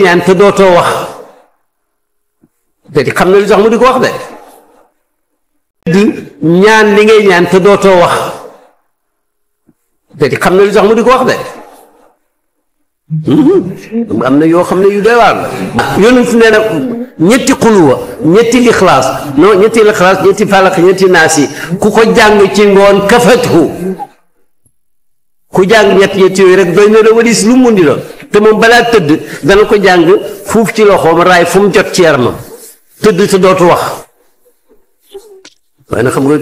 ñaan te dootoo wax te xam na lu tax mu di ko wax de ñaan li ngay ñaan te dootoo wax te xam na lu tax mu di ko wax de am na yoo xam ne yu doy waar la yonent nee na ñetti xuluwa ñetti lixlaas non ñetti lixlaas ñetti falaq ñetti naas yi ku ko jàng ci ngoon kafathu ku jàng ñett yooyu rek doy na la walis lu mu di la te moom balaa tëdd dana ko jàng fuuf ci loxoom raay fu mu jot ci yaramam tëdd te dootu wax waaye nag xam nga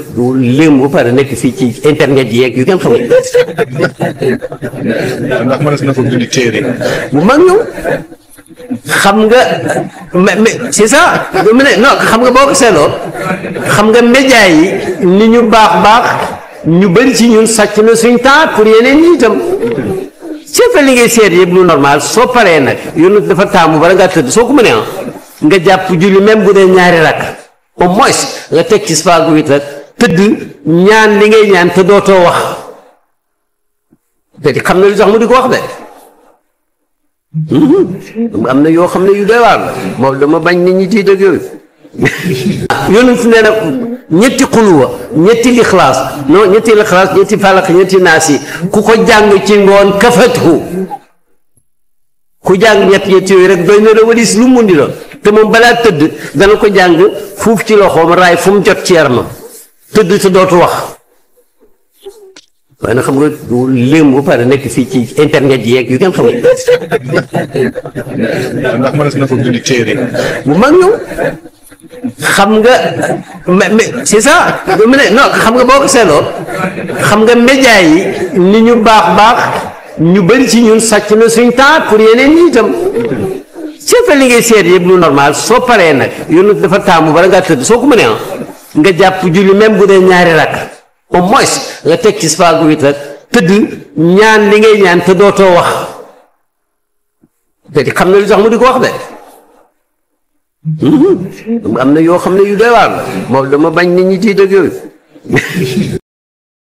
léem bu pare nekk fii ci internet yeeg yu kenn xamul. ndax mënees na ko bind téere bu mag ñëw xam nga mais c'est ça non xam nga boo ko seetloo xam nga média yi ni ñu baax ñu bëri ci ñun sàcc na suñ temps pour yeneen ñi itam c'est fait li ngay seet yëpp lu normal soo paree nag yoonu dafa taamu bala ngaa tëdd soo ko mënee nga jàpp julli même bu dee ñaari rakk au moins nga teg ci spaagu wit rek tëdd ñaan li ngay ñaan te dootoo wax te xam na lu tax mu di ko wax de am na yoo xam ne yu doy waar la moom dama bañ nit ñi tiit ak yooyu yonent nee na ñetti xuluwa ñetti lixlaas non ñetti lixlaas ñetti falaq ñetti naas yi ku ko jàng ci ngoon kafathu ku jàng ñett yooyu rek doy na la walis lu mu di la te moom balaa tëdd dana ko jàng fuuf ci loxoom raay fu mu jot ci yaramam tëdd te dootu wax waaye nag xam nga léem bu pare nekk fii ci internet yeeg yu kenn xamul. ndax mënees na ko bind téere bu mag ñëw xam nga mais c'est ça non xam nga boo ko seetloo xam nga média yi ni ñu baax ñu bëri ci ñun sàcc na suñ temps pour yeneen ñi itam c'est fait li ngay seet yëpp lu normal soo paree nag yoonu dafa taamu bala ngaa tëdd soo ko mënee nga jàpp julli même bu dee ñaari rakk au moins nga teg ci spaagu wit rek tëdd ñaan li ngay ñaan te dootoo wax te xam na lu tax mu di ko wax de am na yoo xam ne yu doy waar la moom dama bañ nit ñi tiit ak yooyu